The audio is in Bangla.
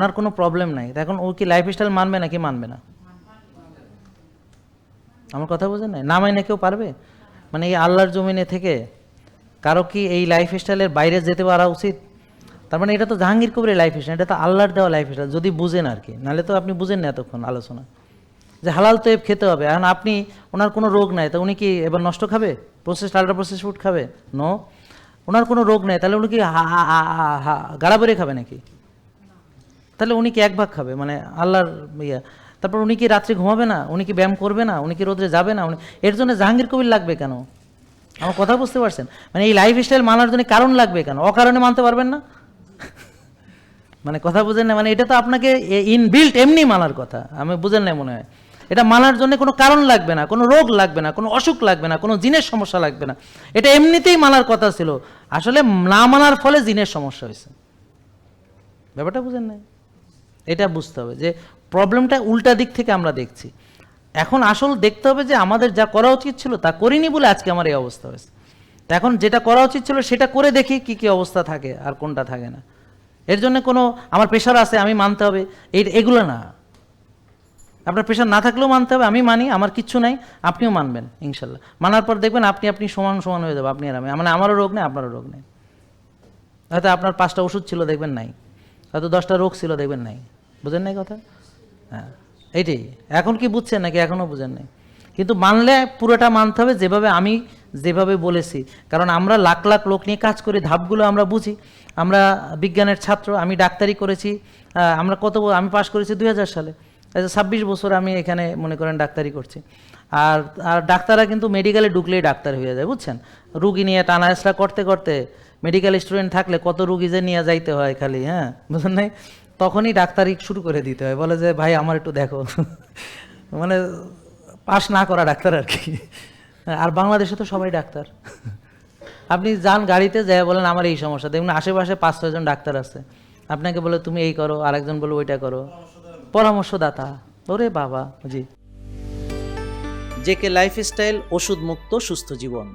ওনার কোনো প্রবলেম নাই, এখন ও কি লাইফস্টাইল মানবে নাকি মানবে না? আমার কথা বোঝেন না? মাইনে কেউ পারবে? মানে এই আল্লাহর জমিনে থেকে কারো কি এই লাইফস্টাইলের বাইরে যেতে পারা উচিত? তার মানে এটা তো জাহাঙ্গীর কবিরের লাইফস্টাইল, এটা তো আল্লাহর দেওয়া লাইফস্টাইল, যদি বুঝেন আর কি। নাহলে তো আপনি বুঝেন না এতক্ষণ আলোচনা যে হালাল তৈব খেতে হবে। এখন আপনি, ওনার কোনো রোগ নাই, তা উনি কি এবার নষ্ট খাবে? প্রসেসড আল্ট্রা প্রসেস ফুড খাবে? নো। ওনার কোনো রোগ নেই, তাহলে উনি কি গাড়া বেড়ে খাবে নাকি? তাহলে উনি কি এক ভাগ খাবে? মানে আল্লাহর ইয়া। তারপর উনি কি রাত্রে ঘুমাবে না? উনি কি ব্যায়াম করবে না? উনি কি রোদ্রে যাবে না? উনি এর জন্য জাহাঙ্গীর কবির লাগবে কেন? আমার কথা বুঝতে পারছেন? মানে এই লাইফস্টাইল মানার জন্য কারণ লাগবে কেন? অকারণে মানতে পারবেন না? মানে কথা বুঝেন না? মানে এটা তো আপনাকে ইনবিল্ট এমনি মানার কথা, আমি বুঝেন না মনে হয়। এটা মানার জন্য কোনো কারণ লাগবে না, কোনো রোগ লাগবে না, কোনো অসুখ লাগবে না, কোনো জিনের সমস্যা লাগবে না। এটা এমনিতেই মানার কথা ছিল, আসলে না মানার ফলে জিনের সমস্যা হয়েছে। ব্যাপারটা বুঝেন না? এটা বুঝতে হবে যে প্রবলেমটা উল্টা দিক থেকে আমরা দেখছি। এখন আসল দেখতে হবে যে আমাদের যা করা উচিত ছিল তা করিনি বলে আজকে আমার এই অবস্থা হয়েছে। তা এখন যেটা করা উচিত ছিল সেটা করে দেখি কি কি অবস্থা থাকে আর কোনটা থাকে না। এর জন্য কোনো আমার প্রেশার আছে আমি মানতে হবে এগুলো না। আপনার প্রেশার না থাকলেও মানতে হবে, আমি মানি, আমার কিচ্ছু নাই, আপনিও মানবেন ইনশাল্লাহ। মানার পর দেখবেন আপনি সমান সমান হয়ে যাবে, আপনি আর আমি। মানে আমারও রোগ নেই, আপনারও রোগ নেই। হয়তো আপনার 5টা ওষুধ ছিল দেখবেন নাই, হয়তো 10টা রোগ ছিল দেখবেন নাই। বুঝেন নাই কথা? হ্যাঁ, এইটাই। এখন কি বুঝছেন নাকি এখনও বুঝেন নাই? কিন্তু মানলে পুরোটা মানতে হবে যেভাবে আমি যেভাবে বলেছি। কারণ আমরা লাখ লাখ লোক নিয়ে কাজ করি, ধাপগুলো আমরা বুঝি। আমরা বিজ্ঞানের ছাত্র, আমি ডাক্তারি করেছি। আমরা আমি পাশ করেছি 2000 সালে। 26 বছর আমি এখানে মনে করেন ডাক্তারি করছি। আর ডাক্তাররা কিন্তু মেডিকেলে ঢুকলেই ডাক্তার হয়ে যায়, বুঝছেন? রুগী নিয়ে টানা হেঁচড়া করতে করতে মেডিকেল স্টুডেন্ট থাকলে কত রুগী যে নিয়ে যাইতে হয় খালি, হ্যাঁ, বুঝলেন নাই? তখনই ডাক্তারি শুরু করে দিতে হয়, বলে যে ভাই আমার একটু দেখো। মানে পাস না করা ডাক্তার আর কি। আর বাংলাদেশে তো সবাই ডাক্তার। আপনি যান গাড়িতে যায় বলেন আমার এই সমস্যা, দেখুন আশেপাশে 5-6 জন ডাক্তার আছে, আপনাকে বলে তুমি এই করো, আরেকজন বলে ওইটা করো, পরামর্শদাতা। ওরে বাবা। জি। জেকে লাইফস্টাইল, ওষুধ মুক্ত সুস্থ জীবন।